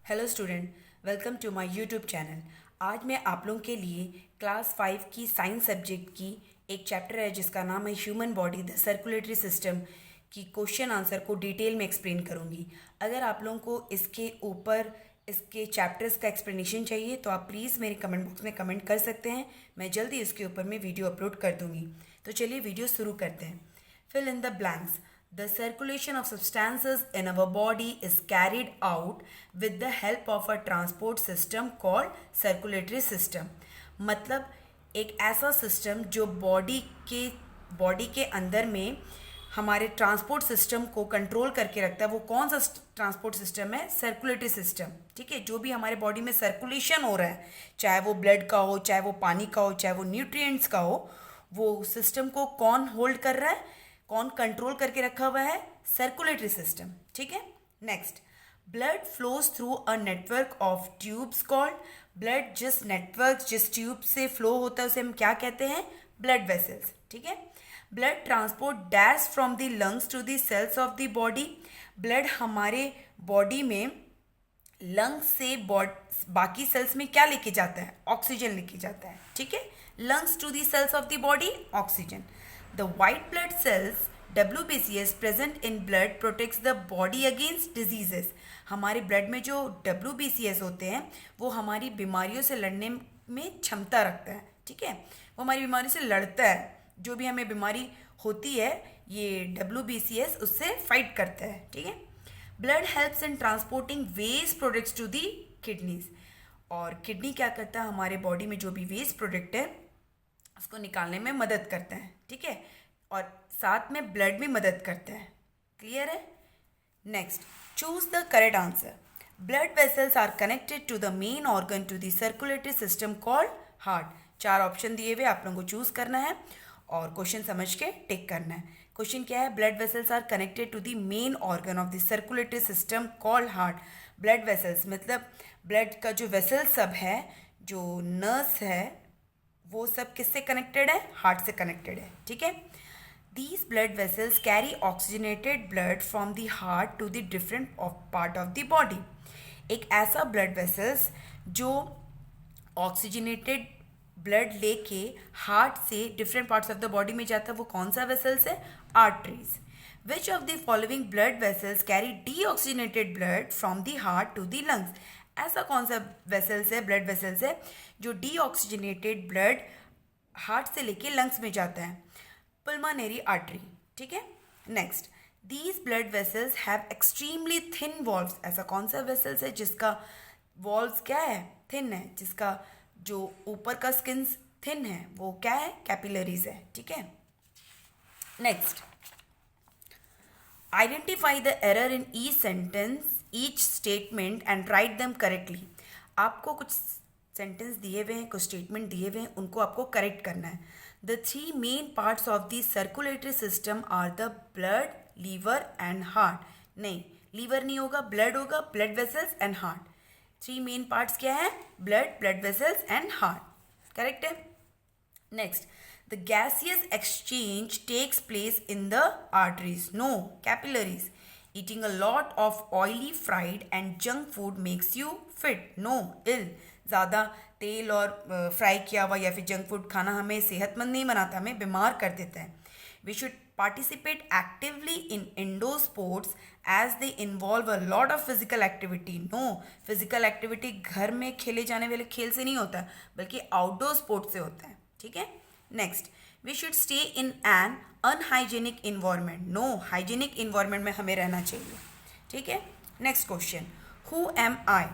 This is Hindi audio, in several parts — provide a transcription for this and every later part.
Hello student, welcome to my YouTube channel. आज मैं आप लोगों के लिए क्लास 5 की साइंस सब्जेक्ट की एक चैप्टर है जिसका नाम है human body the circulatory system की क्वेश्चन आंसर को डिटेल में एक्सप्लेन करूंगी। अगर आप लोगों को इसके ऊपर इसके चैप्टर्स का एक्सप्लेनेशन चाहिए तो आप प्लीज़ मेरे कमेंट बॉक्स में कमेंट कर सकते हैं। मैं जल्दी इसके ऊपर में वीडियो अपलोड कर दूंगी। तो चलिए वीडियो शुरू करते हैं। Fill in the blanks. The circulation of substances in our body is carried out with the help of a transport system called circulatory system. मतलब एक ऐसा सिस्टम जो बॉडी के अंदर में हमारे ट्रांसपोर्ट सिस्टम को कंट्रोल करके रखता है। वो कौन सा ट्रांसपोर्ट सिस्टम है? Circulatory system. ठीक है, जो भी हमारे बॉडी में सर्कुलेशन हो रहा है, चाहे वो ब्लड का हो, चाहे वो पानी का हो, चाहे वो न्यूट्रिएंट्स का हो, वो सिस्टम को कौन होल्ड कर रहा है, कौन कंट्रोल करके रखा हुआ है? Circulatory system. ठीक है, next, blood flows through a network of tubes called. Blood जिस ट्यूब से फ्लो होता है उसे हम क्या कहते हैं? Blood vessels. ठीक है, blood transport dash from the lungs to the cells of the body. Blood हमारे बॉडी में लंग्स से बाकी सेल्स में क्या लेके जाता है? ऑक्सीजन लेके जाता है। ठीक है, lungs to the cells of the body, oxygen. The white blood cells WBCS present in blood protects the body against diseases. हमारे ब्लड में जो WBCS होते हैं वो हमारी बीमारियों से लड़ने में क्षमता रखता है। ठीक है, वो हमारी बीमारी से लड़ता है। जो भी हमें बीमारी होती है ये WBCS उससे फाइट करता है। ठीक है, blood helps in transporting waste products to the kidneys. और किडनी क्या करता है? हमारे बॉडी में जो भी वेस्ट प्रोडक्ट है उसको निकालने में मदद करता है। ठीक है, और साथ में ब्लड भी मदद करता है। क्लियर है? Next, choose the correct answer. Blood vessels are connected to the main organ to the circulatory system called heart. 4 option दिए हुए, आप लोगों को चूज करना है और क्वेश्चन समझ के टिक करना है। क्वेश्चन क्या है? Blood vessels are connected to the main organ of the circulatory system called heart. Blood vessels मतलब ब्लड का जो वेसल सब है, जो नर्व्स है, वो सब किससे कनेक्टेड है? हार्ट से कनेक्टेड है। ठीक है, these blood vessels carry oxygenated blood from the heart to the different part of the body. एक ऐसा ब्लड वेसल्स जो ऑक्सीजनेटेड ब्लड लेके हार्ट से different parts of the body में जाता है, वो कौन सा वेसल्स है? Arteries. Which of the following blood vessels carry deoxygenated blood from the heart to the lungs. ऐसा कौन सा वेसल्स है, ब्लड वेसल्स है जो डीऑक्सीजनेटेड ब्लड हार्ट से लेके लंग्स में जाता है? Pulmonary artery. ठीक है, next, these blood vessels have extremely thin valves. ऐसा कौन सा वेसल्स है जिसका वॉल्व्स क्या है? थिन है। जिसका जो ऊपर का स्किन थिन है वो क्या है? कैपिलरीज है। ठीक है, next, identify the error in each sentence each statement and write them correctly. आपको कुछ सेंटेंस दिए हुए हैं, कुछ स्टेटमेंट दिए हुए हैं, उनको आपको करेक्ट करना है। The 3 main parts of the circulatory system are the blood, liver and heart. नहीं, लीवर नहीं होगा, ब्लड होगा, blood vessels and heart. 3 main parts क्या है? Blood, blood vessels and heart. Correct है। Next, the gaseous exchange takes place in the arteries, no capillaries. Eating a lot of oily, fried and junk food makes you fit, no ill। ज़्यादा तेल और फ्राई किया हुआ या फिर जंक फूड खाना हमें सेहतमंद नहीं बनाता, हमें बीमार कर देता है। We should participate actively in indoor sports as they involve a lot of physical activity, no physical activity घर में खेले जाने वाले खेल से नहीं होता बल्कि आउटडोर स्पोर्ट्स से होता है। ठीक है, next, we should stay in an unhygienic environment, no hygienic environment में हमें रहना चाहिए। ठीक है, next question, who am I?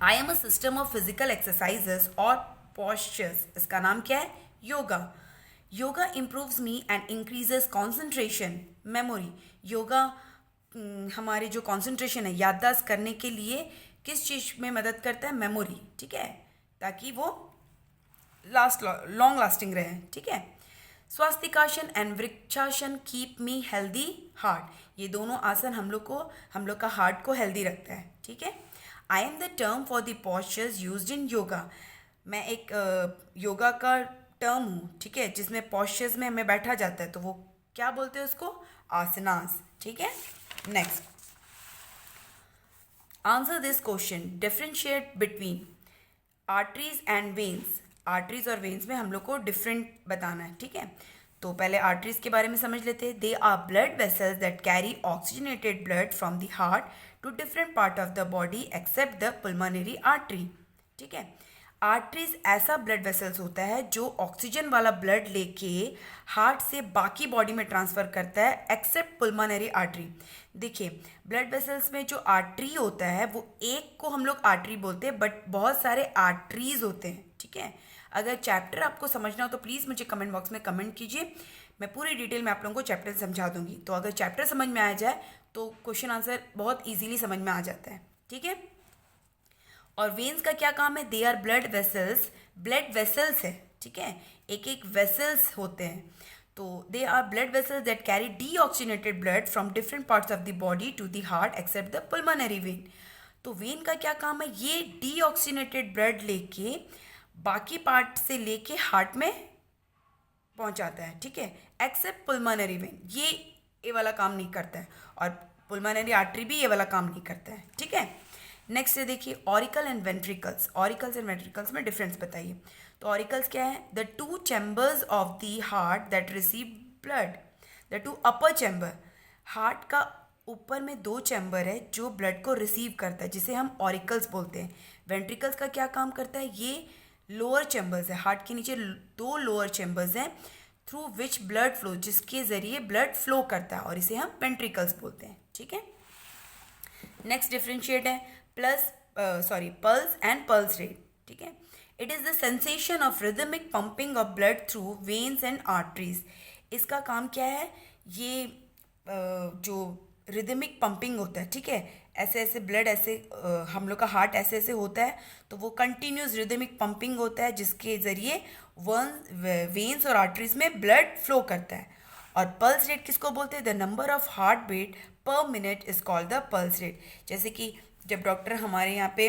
I am a system of physical exercises और पॉस्चर्स। इसका नाम क्या है? Yoga. Yoga improves me and increases concentration, memory. Yoga हमारे जो कॉन्सेंट्रेशन है, याददाश्त करने के लिए किस चीज़ में मदद करता है? मेमोरी। ठीक है, ताकि वो लॉन्ग लास्टिंग रहे। ठीक है, Swastikasana and Vrikshasana keep me healthy heart. ये दोनों आसन हम लोग का हार्ट को हेल्दी रखता है। ठीक है, I am the term for the postures used in yoga. मैं एक योगा का टर्म हूँ। ठीक है, जिसमें पॉस्चर्स में हमें बैठा जाता है तो वो क्या बोलते हैं उसको? आसनास। ठीक है, next, answer this question, differentiate between arteries and veins. Arteries और वेन्स में हम लोग को डिफरेंट बताना है, ठीक है। तो पहले आर्टरीज के बारे में समझ लेते हैं। They are blood vessels that carry oxygenated blood from the heart to different part of the body except the pulmonary artery, ठीक है। आर्टरीज ऐसा ब्लड वेसल्स होता है जो ऑक्सीजन वाला ब्लड लेके हार्ट से बाकी बॉडी में ट्रांसफ़र करता है एक्सेप्ट पुल्मोनरी आर्टरी। देखिए, ब्लड वेसल्स में जो आर्टरी होता है वो एक को हम लोग आर्टरी बोलते हैं, बट बहुत सारे आर्टरीज होते हैं, ठीक है। अगर चैप्टर आपको समझना हो तो प्लीज़ मुझे कमेंट बॉक्स में कमेंट कीजिए, मैं पूरी डिटेल में आप लोगों को चैप्टर समझा दूंगी। तो अगर चैप्टर समझ में आ जाए तो क्वेश्चन आंसर बहुत ईजीली समझ में आ जाता है, ठीक है। और वेन्स का क्या काम है? They are blood vessels, blood vessels है, ठीक है, एक एक वेसल्स होते हैं। तो they are blood vessels that carry deoxygenated blood from different parts of the body to the heart except the pulmonary vein. तो वेन का क्या काम है? ये डीऑक्सीजनेटेड ब्लड लेके बाकी पार्ट से लेके हार्ट में पहुंचाता है, ठीक है, एक्सेप्ट पुल्मोनरी वेन। ये वाला काम नहीं करता है, और पुल्मोनरी आर्टरी भी ये वाला काम नहीं करता है, ठीक है। नेक्स्ट देखिए, auricle and ventricles. Auricles and ventricles में डिफरेंस बताइए। तो ऑरिकल्स क्या है? The two chambers of the heart that receive blood, the two upper chamber. Heart का ऊपर में दो चैम्बर है जो ब्लड को रिसीव करता है, जिसे हम ऑरिकल्स बोलते हैं। वेंट्रिकल्स का क्या काम करता है? ये लोअर चैम्बर्स है, हार्ट के नीचे दो लोअर चैम्बर्स हैं थ्रू विच ब्लड फ्लो, जिसके जरिए ब्लड फ्लो करता है, और इसे हम वेंट्रिकल्स बोलते हैं, ठीक है। नेक्स्ट डिफ्रेंशिएट है पल्स एंड पल्स रेट, ठीक है। It is the sensation of rhythmic pumping of blood through veins and arteries. इसका काम क्या है? ये जो रिदमिक पंपिंग होता है, ठीक है, ऐसे ऐसे ब्लड ऐसे हम लोग का हार्ट ऐसे ऐसे होता है, तो वो कंटिन्यूस रिदमिक पंपिंग होता है, जिसके ज़रिए वेन्स और आर्टरीज में ब्लड फ्लो करता है। और पल्स रेट किसको बोलते हैं? The number of heart beat per minute is called the pulse rate. जैसे कि जब डॉक्टर हमारे यहाँ पे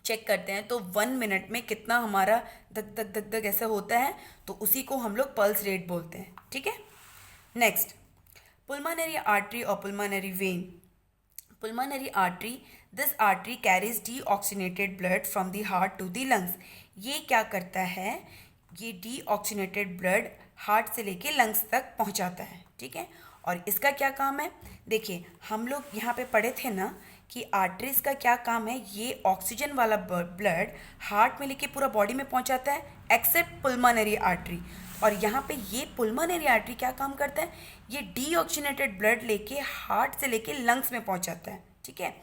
चेक करते हैं तो 1 मिनट में कितना हमारा धक धक धक धक ऐसा होता है, तो उसी को हम लोग पल्स रेट बोलते हैं, ठीक है। नेक्स्ट, पुल्मोनरी आर्टरी और pulmonary vein. Pulmonary artery, this artery carries deoxygenated blood from the heart to the lungs. ये क्या करता है? ये डीऑक्सीजनेटेड ब्लड हार्ट से लेके लंग्स तक पहुंचाता है, ठीक है। और इसका क्या काम है? देखिए, हम लोग यहाँ पे पढ़े थे ना कि आर्टरीज का क्या काम है? ये ऑक्सीजन वाला ब्लड हार्ट में लेके पूरा बॉडी में पहुंचाता है एक्सेप्ट पुल्मोनरी आर्टरी। और यहाँ पे ये पुल्मोनरी आर्टरी क्या काम करता है? ये डीऑक्सीजनेटेड ब्लड लेके हार्ट से लेके लंग्स में पहुंचाता है, ठीक है।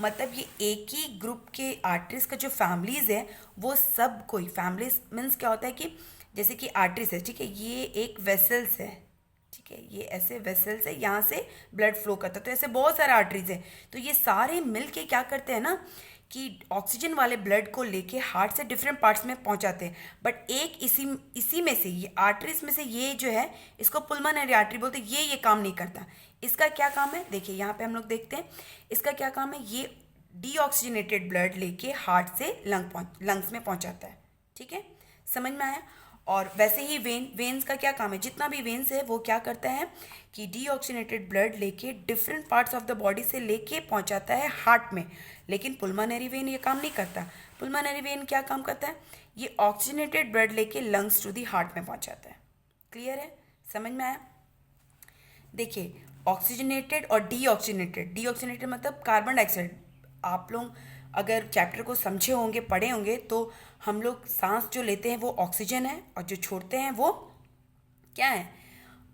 मतलब ये एक ही ग्रुप के आर्टरीज का जो फैमिलीज है वो सब कोई फैमिलीज मीन्स क्या होता है कि जैसे कि आर्टरीज है, ठीक है, ये एक वेसल्स है, ठीक है, ये ऐसे वेसल्स है, यहाँ से ब्लड फ्लो करता है, तो ऐसे बहुत सारे आर्टरीज हैं। तो ये सारे मिल के क्या करते हैं ना कि ऑक्सीजन वाले ब्लड को लेके हार्ट से डिफरेंट पार्ट्स में पहुंचाते हैं। बट एक इसी में से ये आर्टरीज में से ये जो है इसको पुल्मोनरी आर्टरी बोलते हैं, ये काम नहीं करता। इसका क्या काम है? देखिए यहाँ पे हम लोग देखते हैं इसका क्या काम है। ये डीऑक्सीजनेटेड ब्लड लेके हार्ट से लंग्स में पहुंचाता है, ठीक है, समझ में आया। और वैसे ही वेन्स का क्या काम है? जितना भी वेन्स है वो क्या करता है कि डीऑक्सीजनेटेड ब्लड लेके different parts of the body से लेके पहुंचाता है हार्ट में। लेकिन पुल्मोनरी वेन ये काम नहीं करता। पुल्मोनरी वेन क्या काम करता है? ये ऑक्सीजनेटेड ब्लड लेके लंग्स टू दी हार्ट में पहुंचाता है। क्लियर है? समझ में आया? देखिए, ऑक्सीजनेटेड और डीऑक्सीजनेटेड मतलब कार्बन डाइऑक्साइड। आप लोग अगर चैप्टर को समझे होंगे, पढ़े होंगे, तो हम लोग सांस जो लेते हैं वो ऑक्सीजन है, और जो छोड़ते हैं वो क्या है?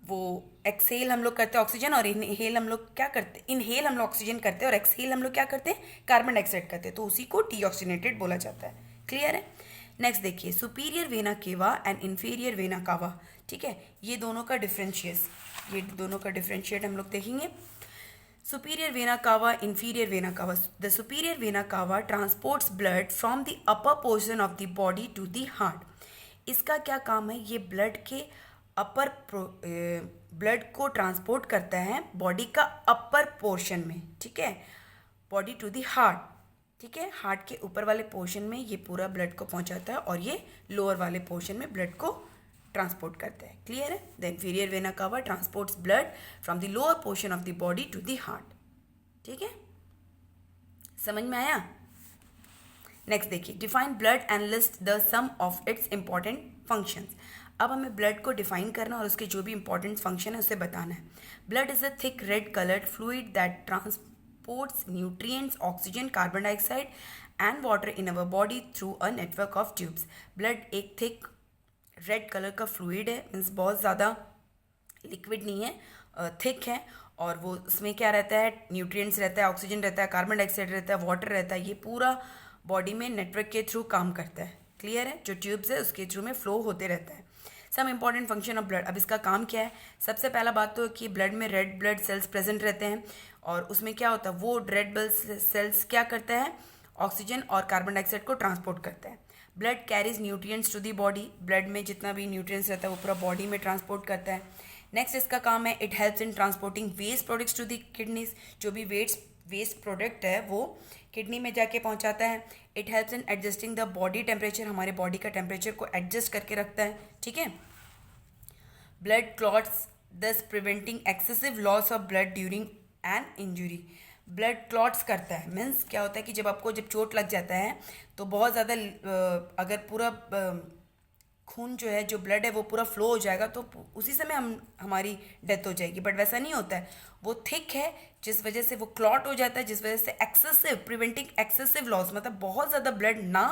वो एक्सहेल हम लोग करते हैं ऑक्सीजन, और इनहेल हम लोग क्या करते हैं? इनहेल हम लोग ऑक्सीजन करते हैं, और एक्सहेल हम लोग क्या करते हैं? कार्बन डाइऑक्साइड करते हैं, तो उसी को डीऑक्सीजनेटेड बोला जाता है। क्लियर है? नेक्स्ट देखिए, superior vena cava and inferior vena cava, ठीक है, ये दोनों का डिफरेंशिएट हम लोग देखेंगे। Superior vena cava, inferior vena cava. The superior vena cava transports blood from the upper portion of the body to the heart. इसका क्या काम है? ये ब्लड के ब्लड को ट्रांसपोर्ट करता है बॉडी का अपर पोर्शन में, ठीक है, बॉडी टू दी हार्ट, ठीक है, हार्ट के ऊपर वाले पोर्शन में ये पूरा ब्लड को पहुंचाता है, और ये लोअर वाले पोर्शन में ब्लड को ट्रांसपोर्ट करता है। क्लियर है? The inferior vena cava transports blood from the lower portion of the body to the heart, ठीक है, समझ में आया? नेक्स्ट देखिए, define blood and list the some of its important functions. अब हमें ब्लड को डिफाइन करना और उसके जो भी इंपॉर्टेंट फंक्शन है उसे बताना है। Blood is a thick red coloured fluid that transports nutrients, oxygen, carbon dioxide and water in our body through a network of tubes. Blood एक थिक रेड कलर का फ्लूइड है, मीन्स बहुत ज़्यादा लिक्विड नहीं है, थिक है, और वो उसमें क्या रहता है, न्यूट्रिएंट्स रहता है, ऑक्सीजन रहता है, कार्बन डाइऑक्साइड रहता है, वाटर रहता है। ये पूरा बॉडी में नेटवर्क के थ्रू काम करता है। क्लियर है? जो ट्यूब्स है उसके थ्रू में फ्लो होते रहता है। Some important function of blood. अब इसका काम क्या है? सबसे पहला बात तो कि ब्लड में रेड ब्लड सेल्स प्रेजेंट रहते हैं, और उसमें क्या होता है, वो रेड ब्लड सेल्स क्या करता है, ऑक्सीजन और कार्बन डाइऑक्साइड को ट्रांसपोर्ट करता है। Blood carries nutrients to the body. Blood में जितना भी न्यूट्रिएंट्स रहता है वो पूरा बॉडी में ट्रांसपोर्ट करता है। नेक्स्ट इसका काम है, it helps in transporting waste products to the kidneys. जो भी वेस्ट प्रोडक्ट है वो किडनी में जाके पहुंचाता है। It helps in adjusting the body temperature. हमारे बॉडी का टेम्परेचर को एडजस्ट करके रखता है। ठीक है। ब्लड क्लॉट्स दस preventing excessive loss of blood during an injury. Blood clots करता है, मीन्स क्या होता है कि जब चोट लग जाता है तो बहुत ज़्यादा अगर पूरा खून जो है, जो ब्लड है वो पूरा फ्लो हो जाएगा तो उसी समय हमारी डेथ हो जाएगी। बट वैसा नहीं होता है, वो थिक है जिस वजह से वो क्लॉट हो जाता है, जिस वजह से एक्सेसिव प्रिवेंटिंग एक्सेसिव लॉस, मतलब बहुत ज़्यादा ब्लड ना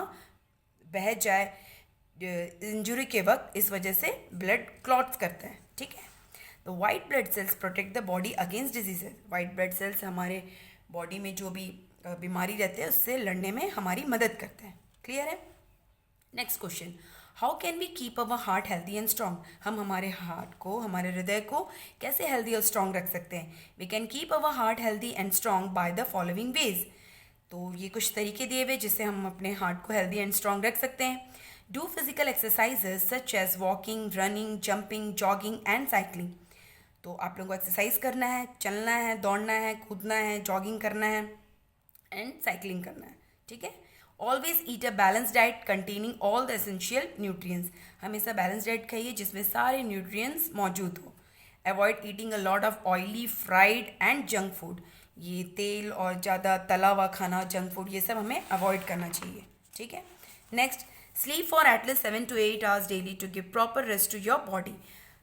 बह जाए इंजुरी के वक्त, इस वजह से ब्लड क्लॉट्स करते हैं। ठीक है। तो white blood sales protect the body against diseases. White blood sales हमारे बॉडी में जो भी बीमारी रहती है उससे लड़ने में हमारी मदद करते हैं। क्लियर है? Next question, how can we keep our heart healthy and strong. हम हमारे हार्ट को, हमारे हृदय को कैसे हेल्दी और स्ट्रॉन्ग रख सकते हैं? We can keep our heart healthy and strong by the following ways. तो ये कुछ तरीके दिए हुए जिससे हम अपने हार्ट को हेल्दी एंड स्ट्रॉन्ग रख सकते हैं। Do physical exercises such as walking, running, jumping, jogging and cycling. तो आप लोगों को एक्सरसाइज करना है, चलना है, दौड़ना है, कूदना है, जॉगिंग करना है एंड साइकिलिंग करना है। ठीक है। Always eat a balance diet containing all the essential nutrients. हमेशा बैलेंस डाइट खाइए जिसमें सारे न्यूट्रिएंट्स मौजूद हो। Avoid eating a lot of oily, fried and junk food. ये तेल और ज़्यादा तला हुआ खाना, जंक फूड, ये सब हमें अवॉइड करना चाहिए। ठीक है। Next, sleep for at least 7 to 8 hours daily to give proper rest to your body.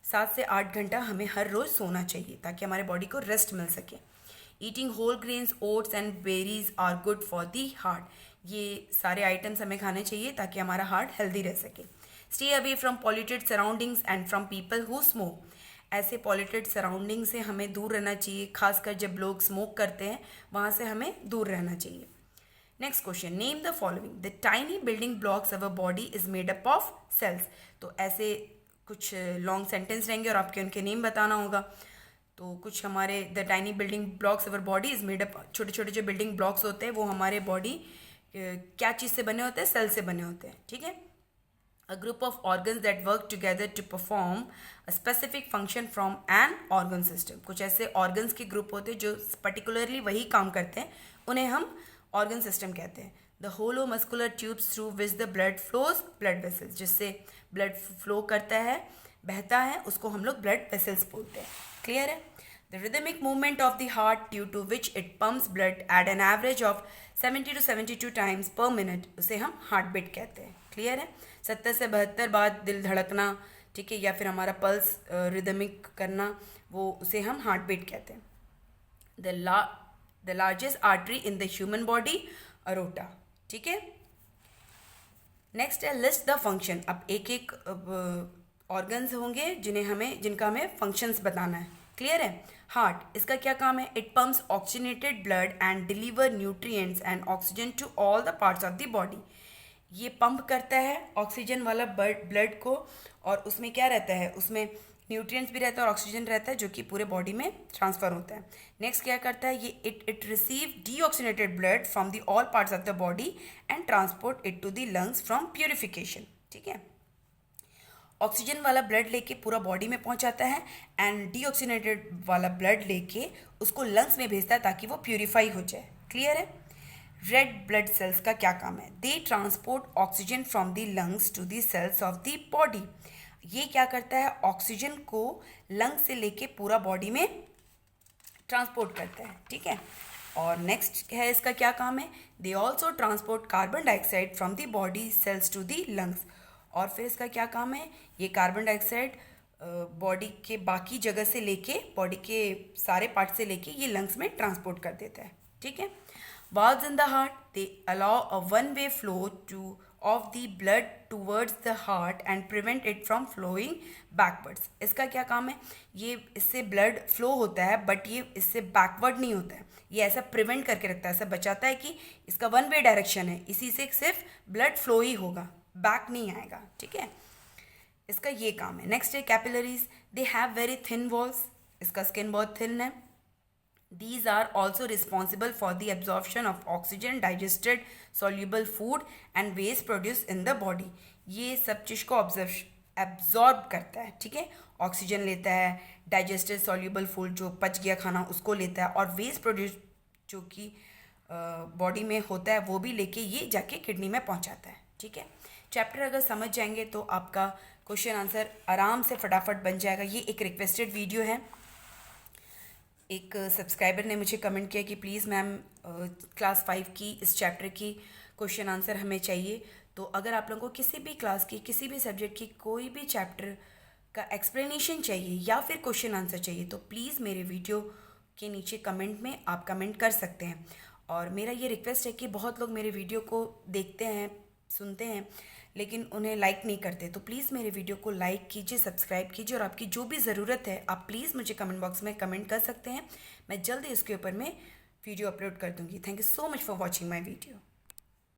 7 से 8 घंटा हमें हर रोज़ सोना चाहिए ताकि हमारे बॉडी को रेस्ट मिल सके। Eating whole grains, oats and berries are good for the heart. ये सारे आइटम्स हमें खाने चाहिए ताकि हमारा हार्ट हेल्दी रह सके। Stay away from polluted surroundings and from people who smoke. ऐसे पॉल्यूटेड सराउंडिंग से हमें दूर रहना चाहिए, खासकर जब लोग स्मोक करते हैं वहाँ से हमें दूर रहना चाहिए। Next question, name the following. The tiny building blocks our body is made up of cells. तो ऐसे कुछ लॉन्ग सेंटेंस रहेंगे और आपके उनके नेम बताना होगा। तो कुछ हमारे the tiny building blocks our body is made up, छोटे छोटे जो बिल्डिंग ब्लॉक्स होते हैं वो हमारे बॉडी क्या चीज़ से बने होते हैं? सेल से बने होते हैं। ठीक है। A group of organs that work together to perform a specific function from an organ system. कुछ ऐसे ऑर्गन्स के ग्रुप होते हैं जो पर्टिकुलरली वही काम करते हैं, उन्हें हम ऑर्गन सिस्टम कहते हैं। The hollow muscular tubes through which the blood flows, blood vessels, जिससे ब्लड फ्लो करता है, बहता है, उसको हम लोग ब्लड वेसल्स बोलते हैं। क्लियर है? The rhythmic movement of the heart due to which it pumps blood at an average of 70 to 72 times per minute, उसे हम हार्ट बीट कहते हैं। क्लियर है? 70 से 72 बार दिल धड़कना, ठीक है, या फिर हमारा पल्स रिदमिक करना, वो उसे हम हार्ट बीट कहते हैं। The largest artery in the human body, aorta. ठीक है। नेक्स्ट है लिस्ट द फंक्शन। अब एक एक ऑर्गन्स होंगे जिनका हमें फंक्शंस बताना है। क्लियर है? हार्ट, इसका क्या काम है? It pumps oxygenated blood and deliver nutrients and oxygen to all the parts of the body. ये पंप करता है ऑक्सीजन वाला ब्लड को, और उसमें क्या रहता है? उसमें न्यूट्रिएंट्स भी रहता है और ऑक्सीजन रहता है जो कि पूरे बॉडी में ट्रांसफ़र होता है। नेक्स्ट क्या करता है? ये it receive deoxygenated blood from the all parts of the body and transport it to the lungs from purification. ठीक है। ऑक्सीजन वाला ब्लड लेके पूरा बॉडी में पहुंचाता है एंड डीऑक्सीजनेटेड वाला ब्लड लेके उसको लंग्स में भेजता है ताकि वो प्यूरिफाई हो जाए। क्लियर है? रेड ब्लड सेल्स का क्या काम है? They transport oxygen from the lungs to the cells of the body. ये क्या करता है? ऑक्सीजन को लंग्स से लेके पूरा बॉडी में ट्रांसपोर्ट करता है। ठीक है। और नेक्स्ट है इसका क्या काम है, they also transport carbon dioxide from the body cells to the lungs. और फिर इसका क्या काम है, ये कार्बन डाइऑक्साइड बॉडी के बाकी जगह से लेके, बॉडी के सारे पार्ट से लेके ये लंग्स में ट्रांसपोर्ट कर देता है। ठीक है। valves in the heart, they allow a one way flow of the blood towards the heart and prevent it from flowing backwards। इसका क्या काम है, ये इससे ब्लड फ्लो होता है बट ये इससे बैकवर्ड नहीं होता है, ये ऐसा प्रिवेंट करके रखता है, ऐसा बचाता है कि इसका वन वे डायरेक्शन है, इसी से सिर्फ ब्लड फ्लो ही होगा, बैक नहीं आएगा। ठीक है, इसका ये काम है। नेक्स्ट है capillaries, they have very thin walls, इसका स्किन बहुत थिन है। These are also responsible for the absorption of oxygen, digested soluble food and waste produced in the body। ये सब चीज़ को एब्जॉर्ब करता है। ठीक है, ऑक्सीजन लेता है, डाइजेस्टेड सॉल्यूबल फूड जो पच गया खाना उसको लेता है, और वेस्ट प्रोड्यूस जो कि बॉडी में होता है वो भी लेके ये जाके किडनी में पहुंचाता है। ठीक है, चैप्टर अगर समझ जाएंगे तो आपका क्वेश्चन आंसर आराम से फटाफट बन जाएगा। ये एक रिक्वेस्टेड वीडियो है। एक सब्सक्राइबर ने मुझे कमेंट किया कि प्लीज़ मैम क्लास 5 की इस चैप्टर की क्वेश्चन आंसर हमें चाहिए। तो अगर आप लोगों को किसी भी क्लास की, किसी भी सब्जेक्ट की कोई भी चैप्टर का एक्सप्लेनेशन चाहिए या फिर क्वेश्चन आंसर चाहिए तो प्लीज़ मेरे वीडियो के नीचे कमेंट में आप कमेंट कर सकते हैं। और मेरा ये रिक्वेस्ट है कि बहुत लोग मेरे वीडियो को देखते हैं, सुनते हैं, लेकिन उन्हें लाइक नहीं करते, तो प्लीज़ मेरे वीडियो को लाइक कीजिए, सब्सक्राइब कीजिए, और आपकी जो भी ज़रूरत है आप प्लीज़ मुझे कमेंट बॉक्स में कमेंट कर सकते हैं। मैं जल्दी इसके ऊपर में वीडियो अपलोड कर दूँगी। Thank you so much for watching my video.